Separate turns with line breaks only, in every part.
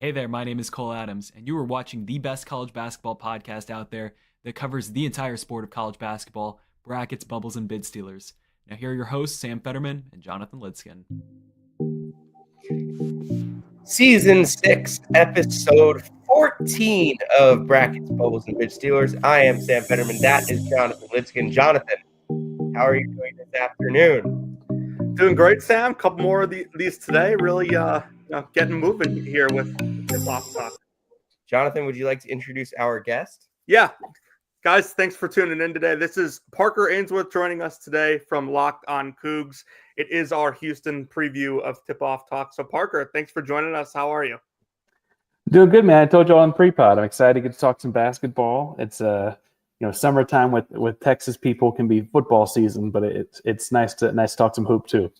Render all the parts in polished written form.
Hey there, my name is Cole Adams, and you are watching the best college basketball podcast out there that covers the entire sport of college basketball, brackets, bubbles, and bid stealers. Now, here are your hosts, Sam Fetterman and Jonathan Lidskin.
Season 6, Episode 14 of Brackets, Bubbles, and Bid Stealers. I am Sam Fetterman. That is Jonathan Lidskin. Jonathan, how are you doing this afternoon?
Doing great, Sam. Couple more of these today. Really getting moving here with tip-off talk.
Jonathan, would you like to introduce our guest?
Yeah. Guys, thanks for tuning in today. This is Parker Ainsworth joining us today from Locked on Cougs. It is our Houston preview of tip-off talk. So, Parker, thanks for joining us. How are you?
Doing good, man. I told you all in pre-pod. I'm excited to get to talk some basketball. It's summertime with Texas people can be football season, but it's nice to talk some hoop too.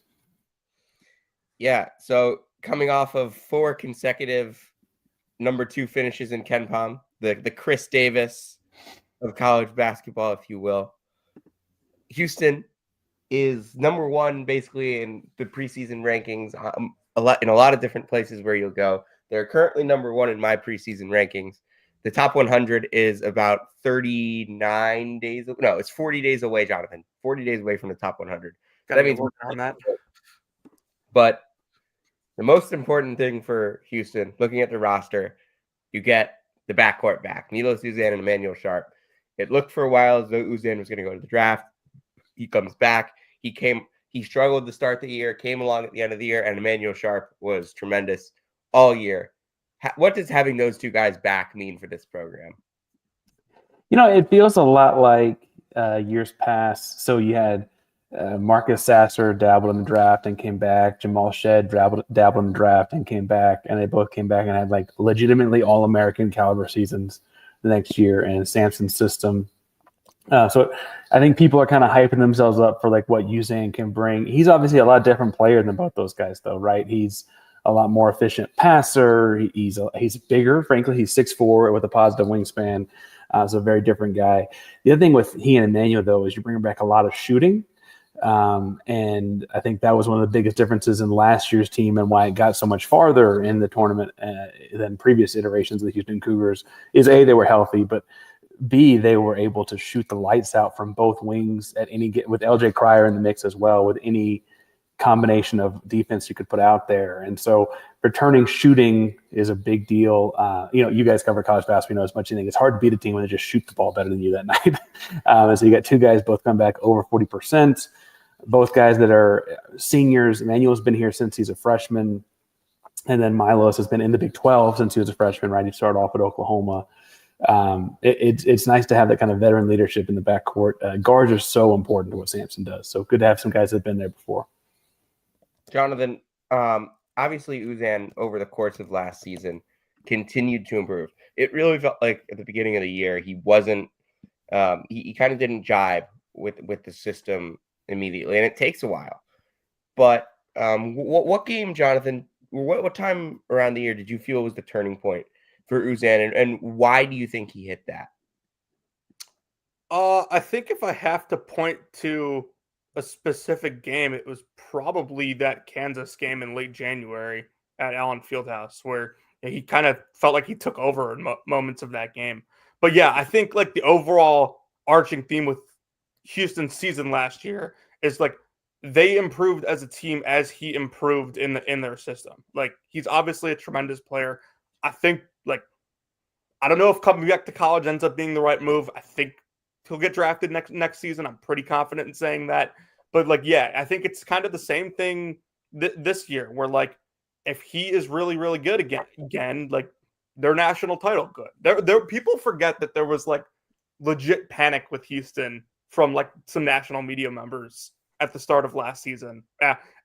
Yeah. So coming off of 4 consecutive number 2 finishes in KenPom, the Chris Davis of college basketball, if you will, Houston is number 1 basically in the preseason rankings. In a lot of different places where you'll go. They're currently number 1 in my preseason rankings. The top 100 is about 39 days. No, it's 40 days away, Jonathan. 40 days away from the top 100.
That means working on that.
But the most important thing for Houston, looking at the roster, you get the backcourt back. Milos Uzan and Emmanuel Sharp. It looked for a while as though Uzan was going to go to the draft. He comes back. He struggled to start the year, came along at the end of the year, and Emmanuel Sharp was tremendous all year. What does having those 2 guys back mean for this program?
It feels a lot like years past. So you had Marcus Sasser dabbled in the draft and came back. Jamal Shed dabbled in the draft and came back. And they both came back and had like legitimately All-American caliber seasons the next year in Sampson's system. So I think people are kind of hyping themselves up for like what Uzan can bring. He's obviously a lot different player than both those guys, though, right? He's a lot more efficient passer. He's bigger. Frankly, he's 6'4" with a positive wingspan. So a very different guy. The other thing with he and Emmanuel, though, is you bring back a lot of shooting. And I think that was one of the biggest differences in last year's team and why it got so much farther in the tournament than previous iterations of the Houston Cougars is A, they were healthy, but B, they were able to shoot the lights out from both wings with LJ Cryer in the mix as well, with any combination of defense you could put out there. And so returning shooting is a big deal. You guys cover college basketball, as much as you think. It's hard to beat a team when they just shoot the ball better than you that night. And so you got 2 guys both come back over 40%. Both guys that are seniors. Emmanuel's been here since he's a freshman. And then Milos has been in the Big 12 since he was a freshman, right? He started off at Oklahoma. It's nice to have that kind of veteran leadership in the backcourt. Guards are so important to what Sampson does. So good to have some guys that have been there before. Jonathan,
Obviously Uzan over the course of last season continued to improve. It really felt like at the beginning of the year he wasn't he kind of didn't jive with the system immediately, and it takes a while. But what game, Jonathan, what time around the year did you feel was the turning point for Uzan, and why do you think he hit that?
I think if I have to point to a specific game, it was probably that Kansas game in late January at Allen Fieldhouse, where he kind of felt like he took over in moments of that game. But yeah, I think like the overall arching theme with Houston's season last year is like they improved as a team as he improved in their system. Like he's obviously a tremendous player. I think I don't know if coming back to college ends up being the right move. I think he'll get drafted next season. I'm pretty confident in saying that. But I think it's kind of the same thing this year, where if he is really, really good again, their national title good. There people forget that there was legit panic with Houston from some national media members at the start of last season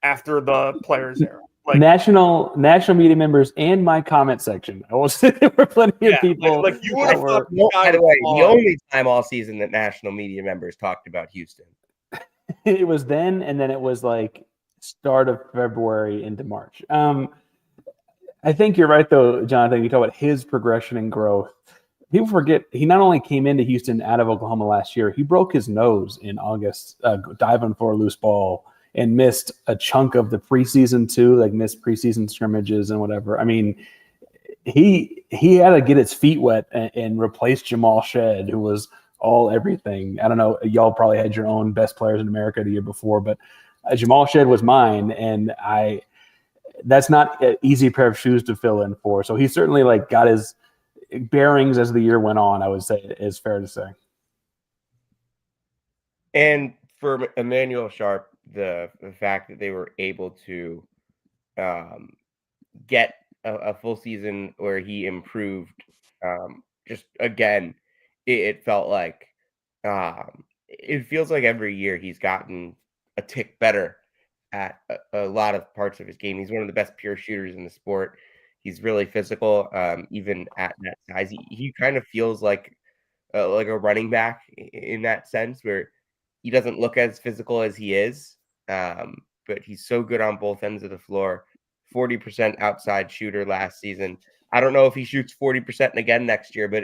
after the players era.
National media members and my comment section. I will say there were plenty of people.
You would have thought.
By the way, the only time all season that national media members talked about Houston.
It was then, and then it was start of February into March. I think you're right, though, Jonathan. You talk about his progression and growth. People forget he not only came into Houston out of Oklahoma last year, he broke his nose in August diving for a loose ball and missed a chunk of the preseason too, missed preseason scrimmages and whatever. I mean, he had to get his feet wet and replace Jamal Shed, who was all everything. I don't know. Y'all probably had your own best players in America the year before, but Jamal Shed was mine, and that's not an easy pair of shoes to fill in for. So he certainly like got his bearings as the year went on, I would say, is fair to say.
And for Emmanuel Sharp, the fact that they were able to get a full season where he improved, just again, it felt like it feels like every year he's gotten a tick better at a lot of parts of his game. He's one of the best pure shooters in the sport. He's really physical, even at that size. He kind of feels like a running back in that sense, where he doesn't look as physical as he is, but he's so good on both ends of the floor. 40% outside shooter last season. I don't know if he shoots 40% again next year, but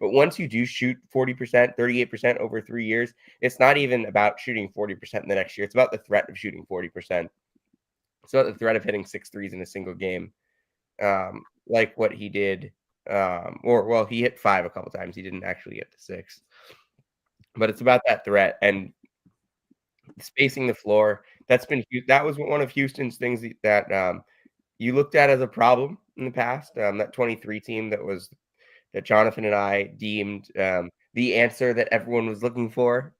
once you do shoot 40%, 38% over 3 years, it's not even about shooting 40% the next year. It's about the threat of shooting 40%. It's about the threat of hitting 6 threes in a single game, like what he did. He hit 5 a couple times. He didn't actually get to 6. But it's about that threat and spacing the floor. That was one of Houston's things that you looked at as a problem in the past. That 23 team that Jonathan and I deemed the answer that everyone was looking for.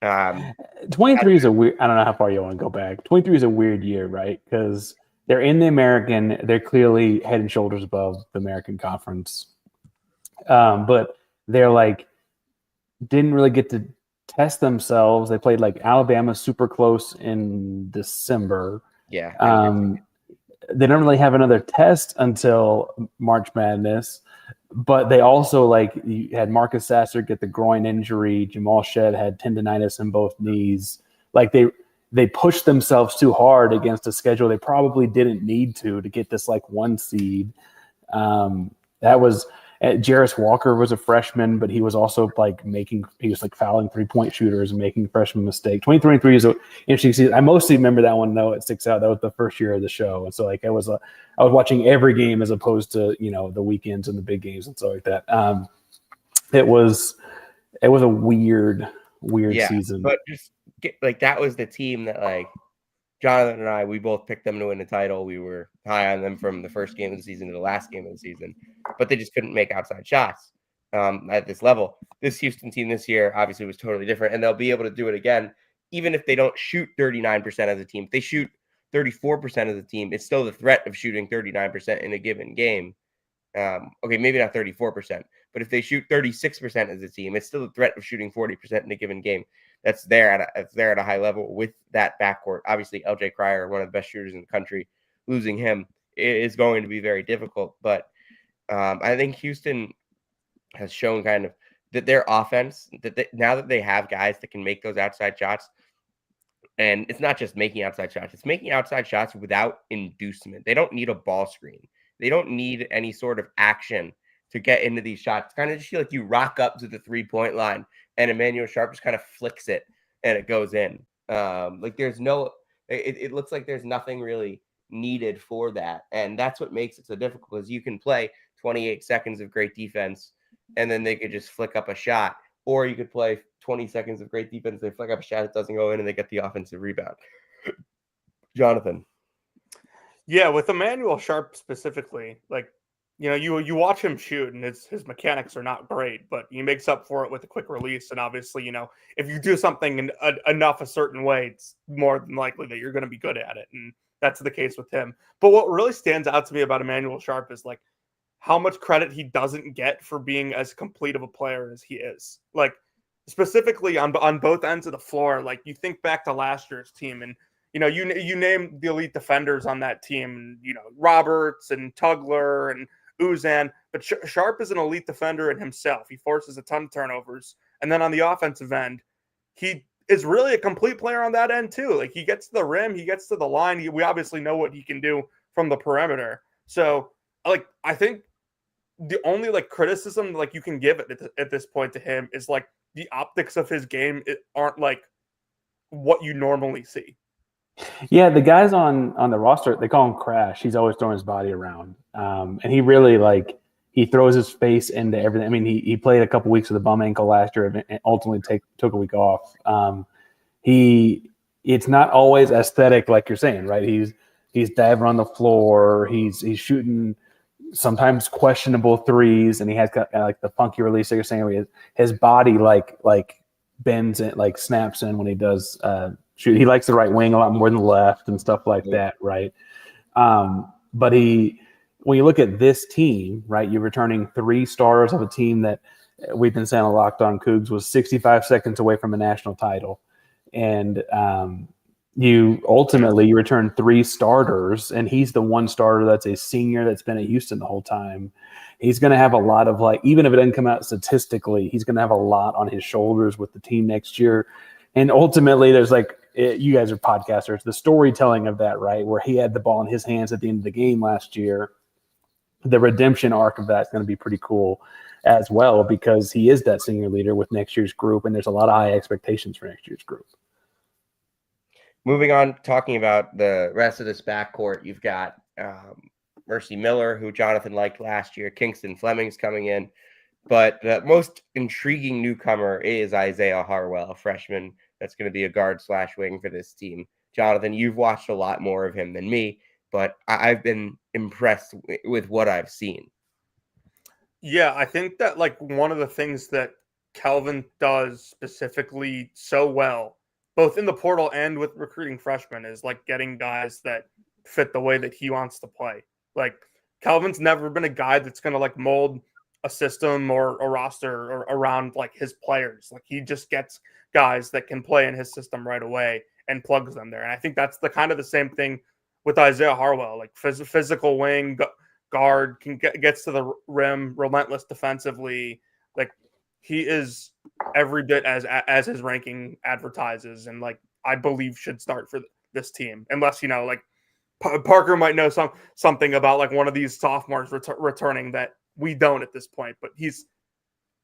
23 is a weird. I don't know how far you want to go back. 23 is a weird year, right? Because they're in the American. They're clearly head and shoulders above the American Conference, but they're like didn't really get to test themselves. They played like Alabama super close in December.
Yeah.
They don't really have another test until March Madness, but they also you had Marcus Sasser get the groin injury. Jamal Shed had tendonitis in both knees. Like they pushed themselves too hard against a schedule they probably didn't need to get this 1 seed. That was Jarris Walker was a freshman, but he was also fouling 3-point shooters and making freshman mistakes. 2023 is an interesting season. I mostly remember that one though. It sticks out. That was the first year of the show, and so I was watching every game as opposed to the weekends and the big games and stuff like that. It was a weird season.
But just that was the team that Jonathan and I, we both picked them to win the title. We were high on them from the first game of the season to the last game of the season, but they just couldn't make outside shots at this level. This Houston team this year obviously was totally different, and they'll be able to do it again, even if they don't shoot 39% as a team. If they shoot 34% of the team, it's still the threat of shooting 39% in a given game. Okay, maybe not 34%, but if they shoot 36% as a team, it's still the threat of shooting 40% in a given game. That's there at a high level with that backcourt. Obviously, LJ Cryer, one of the best shooters in the country, losing him is going to be very difficult. But I think Houston has shown kind of that their offense, now that they have guys that can make those outside shots, and it's not just making outside shots, it's making outside shots without inducement. They don't need a ball screen. They don't need any sort of action to get into these shots. Kind of just feel like you rock up to the 3-point line and Emmanuel Sharp just kind of flicks it and it goes in. It looks like there's nothing really needed for that. And that's what makes it so difficult, because you can play 28 seconds of great defense and then they could just flick up a shot. Or you could play 20 seconds of great defense, they flick up a shot, it doesn't go in, and they get the offensive rebound. Jonathan.
Yeah, with Emmanuel Sharp specifically, you watch him shoot, and his mechanics are not great, but he makes up for it with a quick release. And obviously, if you do something enough a certain way, it's more than likely that you're going to be good at it. And that's the case with him. But what really stands out to me about Emmanuel Sharp is how much credit he doesn't get for being as complete of a player as he is. Specifically on both ends of the floor. You think back to last year's team, and you name the elite defenders on that team, Roberts and Tugler and Uzan, but Sharp is an elite defender in himself. He forces a ton of turnovers. And then on the offensive end, he is really a complete player on that end too. He gets to the rim, he gets to the line. We obviously know what he can do from the perimeter. So I think the only criticism you can give at this point to him is the optics of his game aren't what you normally see.
Yeah, the guys on the roster, they call him Crash. He's always throwing his body around, and he really he throws his face into everything. I mean, he played a couple weeks with a bum ankle last year and ultimately took a week off. He it's not always aesthetic like you're saying, right? He's diving on the floor. He's shooting sometimes questionable threes, and he has got like the funky release that you're saying. Where his body like bends and like snaps in when he does shoot. He likes the right wing a lot more than the left and stuff like that, right? But when you look at this team, right, you're returning 3 starters of a team that we've been saying a Locked On Cougs was 65 seconds away from a national title, and you return 3 starters, and he's the one starter that's a senior that's been at Houston the whole time. He's going to have a lot of even if it doesn't come out statistically, he's going to have a lot on his shoulders with the team next year. And ultimately, there's you guys are podcasters, the storytelling of that, right? Where he had the ball in his hands at the end of the game last year. The redemption arc of that's going to be pretty cool as well, because he is that senior leader with next year's group, and there's a lot of high expectations for next year's group.
Moving on, talking about the rest of this backcourt, you've got Mercy Miller, who Jonathan liked last year. Kingston Fleming's coming in. But the most intriguing newcomer is Isaiah Harwell, a freshman that's going to be a guard/wing for this team. Jonathan, you've watched a lot more of him than me, but I've been impressed with what I've seen.
Yeah, I think that one of the things that Kelvin does specifically so well, both in the portal and with recruiting freshmen, is getting guys that fit the way that he wants to play. Kelvin's never been a guy that's going to mold a system or a roster or around his players. He just gets guys that can play in his system right away and plugs them there. And I think that's the kind of the same thing with Isaiah Harwell, physical wing guard, gets to the rim, relentless defensively. He is every bit as his ranking advertises, and I believe should start for this team, unless Parker might know something about one of these sophomores returning that we don't at this point. But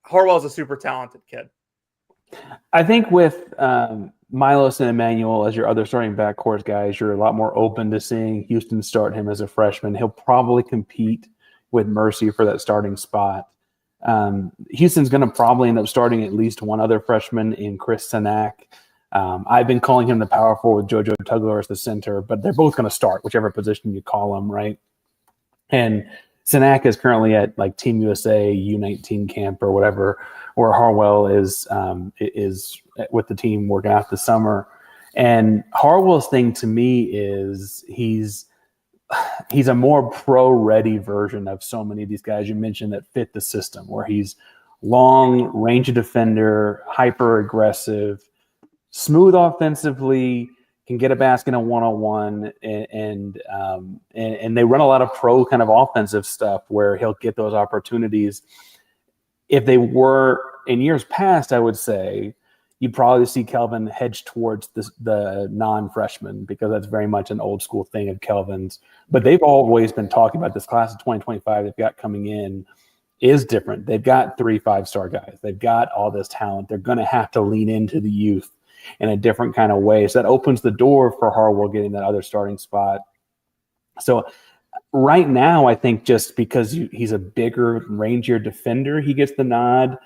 Harwell's a super talented kid.
I think with Milos and Emmanuel as your other starting backcourt guys, you're a lot more open to seeing Houston start him as a freshman. He'll probably compete with Mercy for that starting spot. Houston's going to probably end up starting at least one other freshman in Chris Sanak. I've been calling him the power forward, JoJo Tugler as the center, but they're both going to start whichever position you call them, right? And Sanak is currently at Team USA U19 camp or whatever, where Harwell is with the team working out the summer. And Harwell's thing to me is he's a more pro-ready version of so many of these guys you mentioned that fit the system, where he's long, range defender, hyper-aggressive, smooth offensively, can get a basket in one-on-one, and they run a lot of pro kind of offensive stuff where he'll get those opportunities. If they were in years past, I would say you'd probably see Kelvin hedge towards the non-freshman, because that's very much an old school thing of Kelvin's. But they've always been talking about this class of 2025 they've got coming in is different. They've got 3 5-star guys. They've got all this talent. They're going to have to lean into the youth in a different kind of way. So that opens the door for Harwell getting that other starting spot. So right now, I think just because he's a bigger, rangier defender, he gets the nod.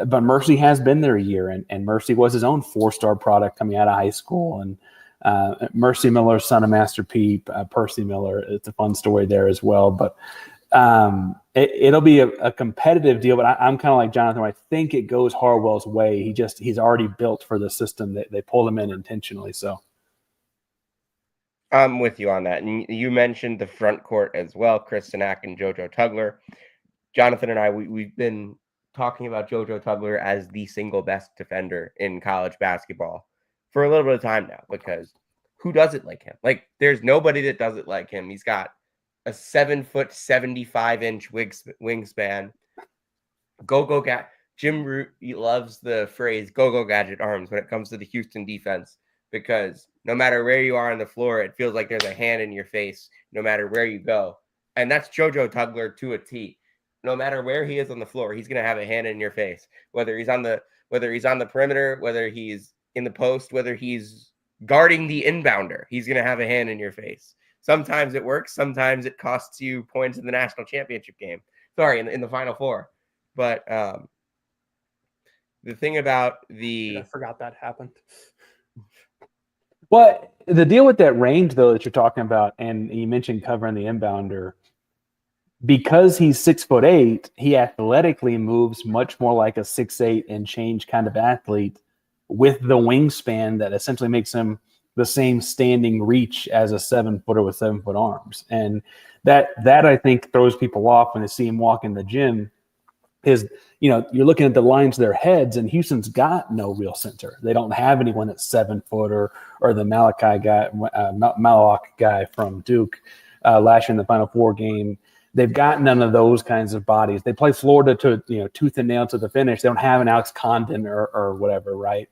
But Mercy has been there a year, and Mercy was his own 4-star product coming out of high school. And Mercy Miller, son of Master P, Percy Miller, it's a fun story there as well. But it'll be a competitive deal. But I'm kind of like Jonathan. I think it goes Harwell's way. He's already built for the system. They pulled him in intentionally. So
I'm with you on that. And you mentioned the front court as well, Chris Sanak and JoJo Tugler. Jonathan and I, we've been talking about JoJo Tugler as the single best defender in college basketball for a little bit of time now, because who doesn't like him? There's nobody that doesn't like him. He's got a 7-foot, 75-inch wingspan. Go gadget. Jim Root, he loves the phrase go gadget arms when it comes to the Houston defense, because no matter where you are on the floor, it feels like there's a hand in your face no matter where you go. And that's JoJo Tugler to a T. No matter where he is on the floor, he's going to have a hand in your face, whether he's on the perimeter, whether he's in the post, whether he's guarding the inbounder. He's going to have a hand in your face. Sometimes it works. Sometimes it costs you points in the national championship game. Sorry, in the Final Four. But the thing about
I forgot that happened.
Well, the deal with that range, though, that you're talking about, and you mentioned covering the inbounder, because he's 6'8", he athletically moves much more like a 6'8" and change kind of athlete with the wingspan that essentially makes him the same standing reach as a 7-footer with 7-foot arms. And that I think throws people off when they see him walk in the gym. Is, you're looking at the lines of their heads, and Houston's got no real center. They don't have anyone that's 7 foot or the Malak guy from Duke last year in the Final Four game. They've got none of those kinds of bodies. They play Florida to tooth and nail to the finish. They don't have an Alex Condon or whatever, right?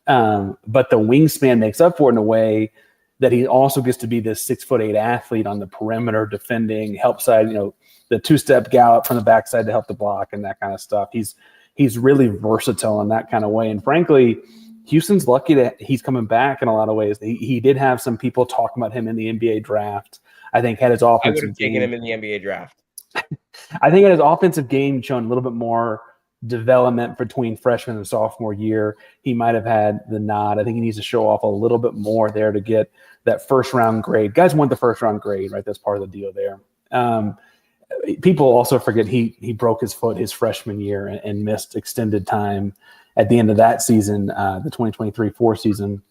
But the wingspan makes up for it in a way that he also gets to be this 6'8" athlete on the perimeter, defending, help side, the 2-step gallop from the backside to help the block and that kind of stuff. He's really versatile in that kind of way. And frankly, Houston's lucky that he's coming back in a lot of ways. He did have some people talking about him in the NBA draft. I think had his offensive
I would have taken him in the NBA draft.
I think had his offensive game shown a little bit more development between freshman and sophomore year, he might have had the nod. I think he needs to show off a little bit more there to get that first-round grade. Guys want the first-round grade, right? That's part of the deal there. People also forget he broke his foot his freshman year and missed extended time at the end of that season, the 2023-4 season.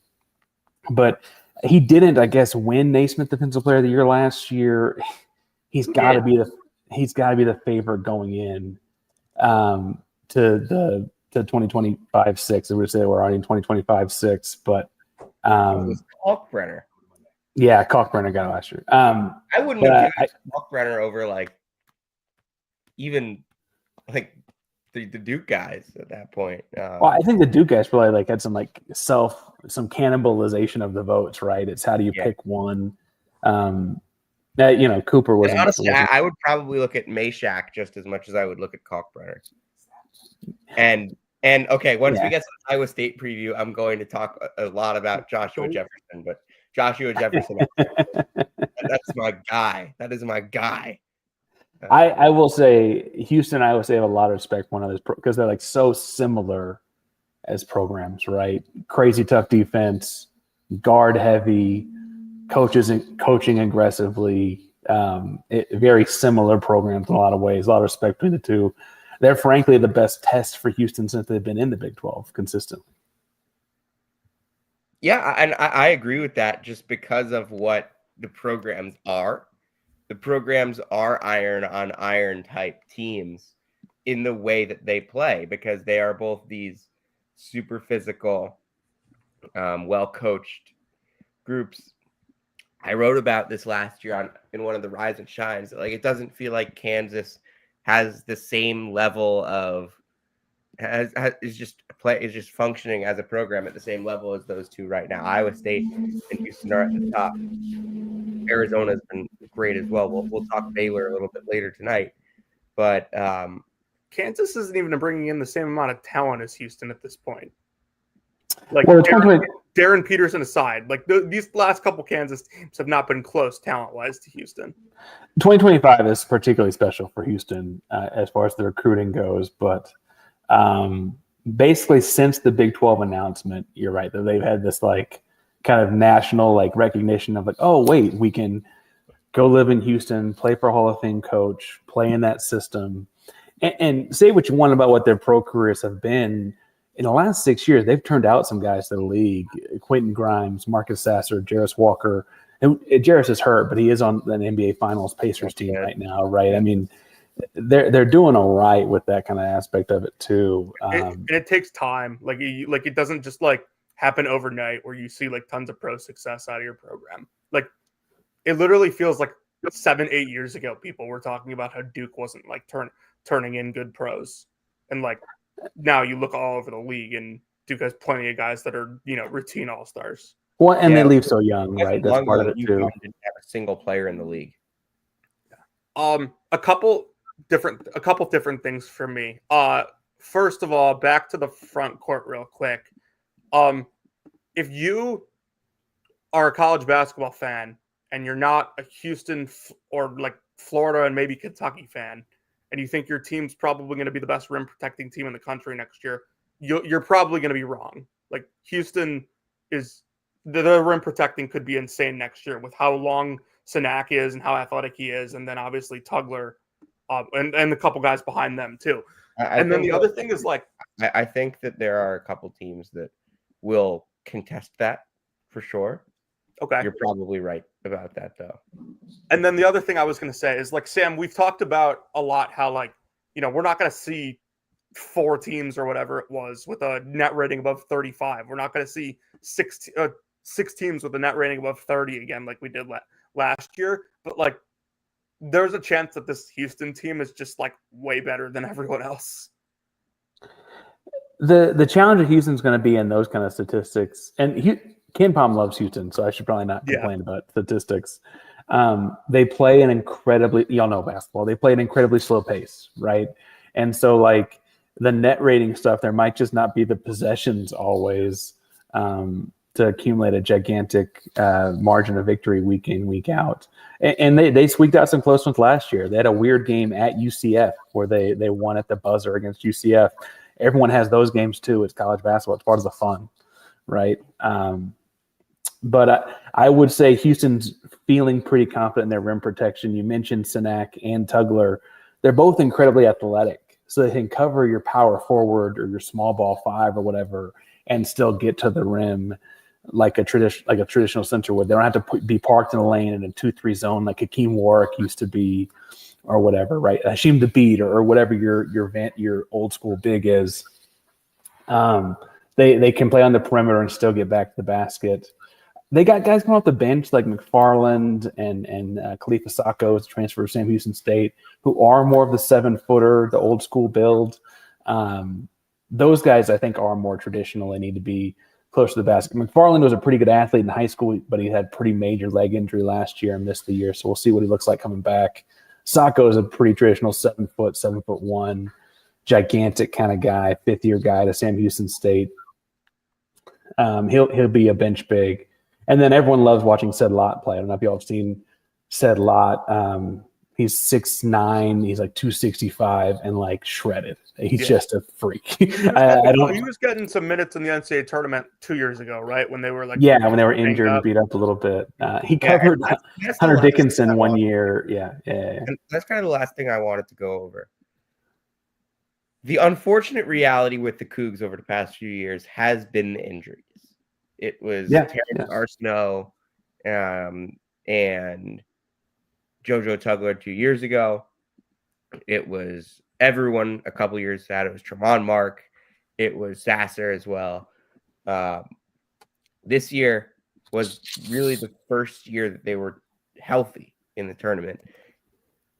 But he didn't, I guess, win Naismith Defensive Player of the Year last year. He's got to be the favorite going in to the 2025-6. I would say we're already in 2025-6, but
Kalkbrenner.
Yeah, Kalkbrenner got it last year.
I wouldn't have given Kalkbrenner over even the Duke guys at that point.
Well, I think the Duke guys probably had some cannibalization of the votes, right? It's how do you pick one? Cooper was
honestly. I would probably look at Meshack just as much as I would look at Kalkbrenner. And okay, once we get to the Iowa State preview, I'm going to talk a lot about Joshua Jefferson. But Joshua Jefferson, that's my guy. That is my guy.
I will say Houston, Iowa State have a lot of respect for one another because they're so similar as programs, right? Crazy tough defense, guard heavy, coaching aggressively. Very similar programs in a lot of ways. A lot of respect between the two. They're frankly the best test for Houston since they've been in the Big 12 consistently.
Yeah, and I agree with that just because of what the programs are. The programs are iron on iron type teams in the way that they play because they are both these super physical, well-coached groups. I wrote about this last year in one of the Rise and Shines. It doesn't feel like Kansas has the same level of is just functioning as a program at the same level as those two right now. Iowa State and Houston are at the top. Arizona's been great as well. We'll talk Baylor a little bit later tonight, but
Kansas isn't even bringing in the same amount of talent as Houston at this point. Darren Peterson aside, these last couple Kansas teams have not been close talent-wise to Houston.
2025 is particularly special for Houston as far as the recruiting goes, but basically since the Big 12 announcement, you're right, that they've had this kind of national recognition of oh wait, we can go live in Houston, play for a Hall of Fame coach, play in that system, and say what you want about what their pro careers have been. In the last 6 years, they've turned out some guys to the league: Quentin Grimes, Marcus Sasser, Jarris Walker. And Jarris is hurt, but he is on an NBA Finals Pacers team right now, right? I mean, they're doing all right with that kind of aspect of it too.
And it takes time. It doesn't just happen overnight where you see tons of pro success out of your program. It literally feels like 7-8 years ago people were talking about how Duke wasn't turning in good pros, and now you look all over the league and Duke has plenty of guys that are routine all-stars.
Well, and they leave so young, right? That's part of it too.
Didn't have a single player in the league.
A couple different things for me. First of all, back to the front court real quick. If you are a college basketball fan and you're not a Houston or like Florida and maybe Kentucky fan, and you think your team's probably going to be the best rim protecting team in the country next year, you're probably going to be wrong. Like Houston is the rim protecting could be insane next year with how long Sinak is and how athletic he is, and then obviously Tugler, and the couple guys behind them too. And then the other thing is like
I think that there are a couple teams that will contest that for sure.
Okay.
You're probably right about that, though.
And then the other thing I was going to say is, like, Sam, we've talked about a lot how, like, we're not going to see 4 teams or whatever it was with a net rating above 35. We're not going to see 6 teams with a net rating above 30 again like we did last year. But, like, there's a chance that this Houston team is just, like, way better than everyone else.
The challenge of Houston's going to be in those kind of statistics. And Ken Pom loves Houston, so I should probably not complain about statistics. They play an incredibly, y'all know basketball, they play an incredibly slow pace, right? And so, like, the net rating stuff, there might just not be the possessions always to accumulate a gigantic margin of victory week in, week out. And they squeaked out some close ones last year. They had a weird game at UCF where they won at the buzzer against UCF. Everyone has those games too. It's college basketball. It's part of the fun, right? But I would say Houston's feeling pretty confident in their rim protection. You mentioned Sinak and Tugler. They're both incredibly athletic, so they can cover your power forward or your small ball 5 or whatever and still get to the rim like a traditional center would. They don't have to be parked in a lane in a 2-3 zone like Hakeem Warwick used to be or whatever, right? Hasheem Thabeet or whatever your old school big is. They can play on the perimeter and still get back to the basket. They got guys coming off the bench like McFarland and Khalifa Sacco, transfer from Sam Houston State, who are more of the 7-footer, the old school build. Those guys, I think, are more traditional. They need to be close to the basket. McFarland was a pretty good athlete in high school, but he had pretty major leg injury last year and missed the year. So we'll see what he looks like coming back. Sacco is a pretty traditional 7-foot, 7'1", gigantic kind of guy, 5th-year guy to Sam Houston State. He'll be a bench big. And then everyone loves watching Ced Lott play. I don't know if y'all have seen Ced Lott. He's 6'9", he's like 265 and like shredded. He's just a freak. He
was getting some minutes in the NCAA tournament 2 years ago, right? When they were like
when they were injured and beat up a little bit. He covered Hunter Dickinson one year. Yeah.
And that's kind of the last thing I wanted to go over. The unfortunate reality with the Cougs over the past few years has been the injuries. It was Terrence Arsenault and JoJo Tugler 2 years ago. It was everyone a couple years out. It was Tremont Mark. It was Sasser as well. This year was really the first year that they were healthy in the tournament.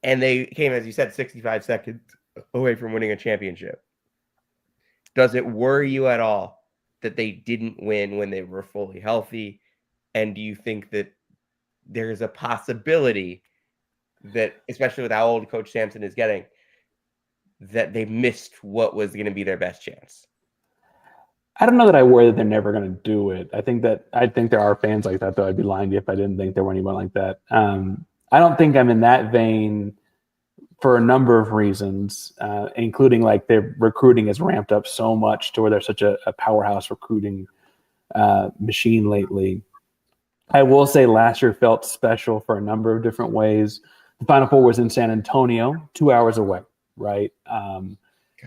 And they came, as you said, 65 seconds away from winning a championship. Does it worry you at all that they didn't win when they were fully healthy? And do you think that there's a possibility that, especially with how old Coach Sampson is getting, that they missed what was going to be their best chance?
I don't know that I worry that they're never going to do it. I think there are fans like that, though. I'd be lying to you if I didn't think there were anyone like that. I don't think I'm in that vein for a number of reasons, including like their recruiting has ramped up so much to where they're such a powerhouse recruiting machine lately. I will say last year felt special for a number of different ways. The Final Four was in San Antonio, 2 hours away, right?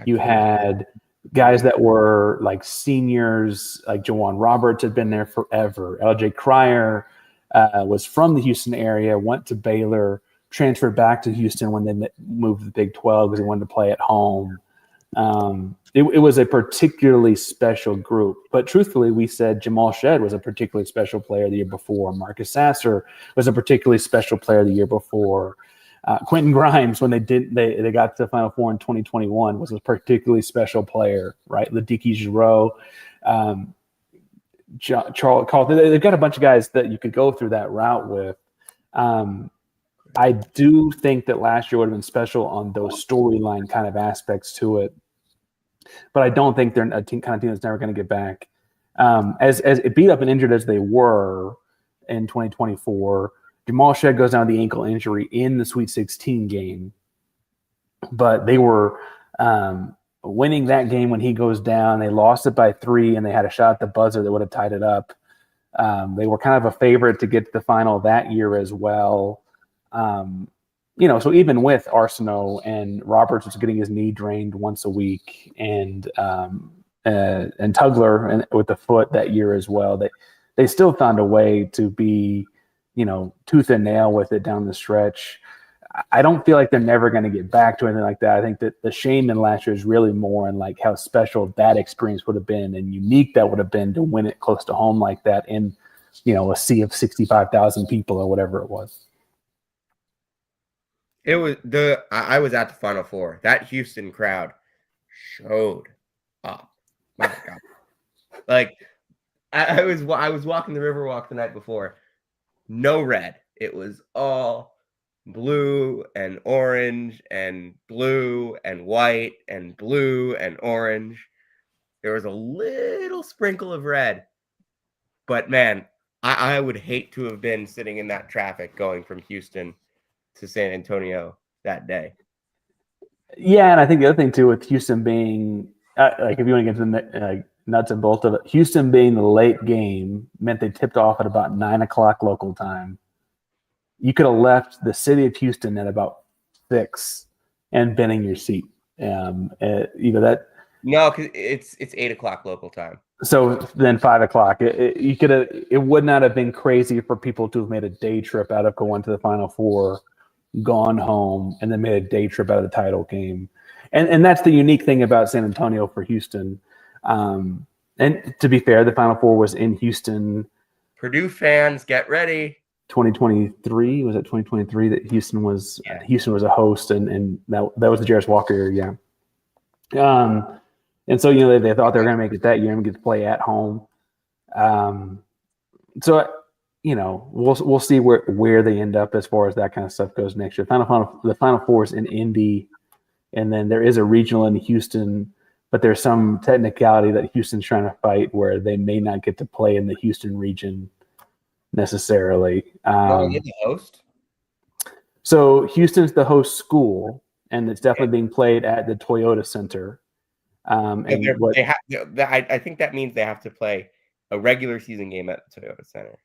You had guys that were like seniors, like Jawan Roberts had been there forever. LJ Cryer was from the Houston area, went to Baylor, transferred back to Houston when they moved to the Big 12 because he wanted to play at home. It was a particularly special group. But truthfully, we said Jamal Shed was a particularly special player the year before. Marcus Sasser was a particularly special player the year before. Quentin Grimes, when they got to the Final Four in 2021, was a particularly special player, right? Ladiki Giroux, Charles Carlton. They've got a bunch of guys that you could go through that route with. I do think that last year would have been special on those storyline kind of aspects to it, but I don't think they're a team that's never going to get back. As beat up and injured as they were, in 2024. Jamal Shead goes down with the ankle injury in the Sweet 16 game, but they were winning that game when he goes down. They lost it by 3, and they had a shot at the buzzer that would have tied it up. They were kind of a favorite to get to the final that year as well. So even with Arsenault and Roberts was getting his knee drained once a week, and Tugler and with the foot that year as well, they still found a way to be, tooth and nail with it down the stretch. I don't feel like they're never going to get back to anything like that. I think that the shame in last year is really more in like how special that experience would have been and unique that would have been to win it close to home like that in, a sea of 65,000 people or whatever it was.
It was I was at the Final Four. That Houston crowd showed up. My God. Like I was walking the Riverwalk the night before. No red. It was all blue and orange and blue and white and blue and orange. There was a little sprinkle of red. But man, I would hate to have been sitting in that traffic going from Houston to San Antonio that day.
Yeah, and I think the other thing too with Houston being if you want to get to the nuts and bolts of it, Houston being the late game meant they tipped off at about 9:00 local time. You could have left the city of Houston at about 6 and been in your seat. That.
No, because it's 8:00 local time.
So then 5:00, it would not have been crazy for people to have made a day trip out of going to the Final Four, gone home, and then made a day trip out of the title game. And that's the unique thing about San Antonio for Houston. And to be fair, the Final Four was in Houston.
Purdue fans, get ready.
2023, was it 2023 that Houston was a host, and that was the Jarris Walker year, yeah. And so they thought they were going to make it that year and get to play at home. So we'll see where they end up as far as that kind of stuff goes next year. The Final Four is in Indy, and then there is a regional in Houston, but there's some technicality that Houston's trying to fight where they may not get to play in the Houston region necessarily.
Are you the host?
So Houston's the host school, and it's definitely being played at the Toyota Center.
I think that means they have to play a regular season game at the Toyota Center.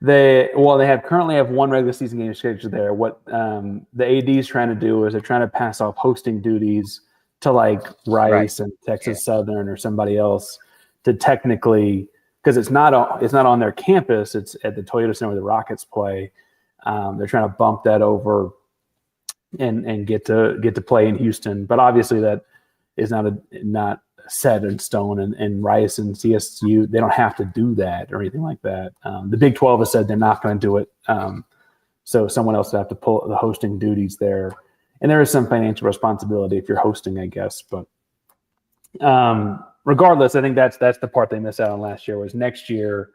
They currently have one regular season game scheduled there. What the AD is trying to do is they're trying to pass off hosting duties to like Rice and Texas Southern or somebody else to technically, because it's not on their campus, it's at the Toyota Center where the Rockets play. They're trying to bump that over and get to play in Houston, but obviously that is not set in stone. And Rice and CSU, they don't have to do that or anything like that. The Big 12 has said they're not going to do it, so someone else will have to pull the hosting duties there. And there is some financial responsibility if you're hosting, I guess. But regardless, I think that's the part they missed out on last year. Was next year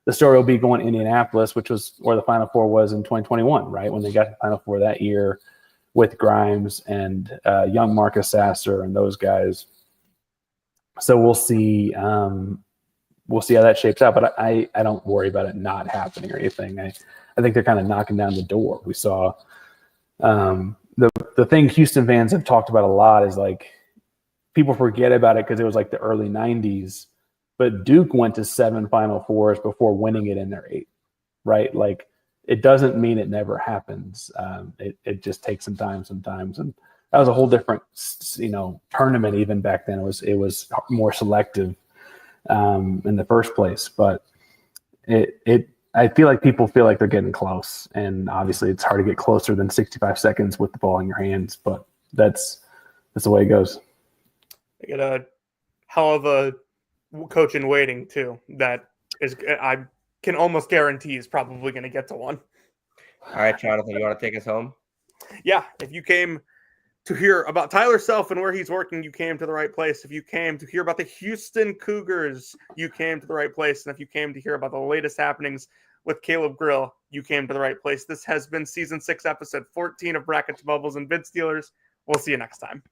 the story will be going to Indianapolis, which was where the Final Four was in 2021, right when they got to the Final Four that year with Grimes and young Marcus Sasser and those guys. So we'll see how that shapes out. But I don't worry about it not happening or anything. I think they're kind of knocking down the door. We saw the thing Houston fans have talked about a lot is like people forget about it because it was like the early 90s. But Duke went to 7 Final Fours before winning it in their 8th, right? Like it doesn't mean it never happens. It just takes some time sometimes. And that was a whole different, tournament even back then. It was more selective in the first place. But I feel like people feel like they're getting close. And obviously it's hard to get closer than 65 seconds with the ball in your hands. But that's the way it goes.
They get a hell of a coach in waiting too. That is, I can almost guarantee is probably going to get to one.
All right, Jonathan, you want to take us home?
Yeah, if you came to hear about Tyler Self and where he's working, you came to the right place. If you came to hear about the Houston Cougars, you came to the right place. And if you came to hear about the latest happenings with Caleb Grill, you came to the right place. This has been season 6, episode 14 of Brackets, Bubbles, and Bid Stealers. We'll see you next time.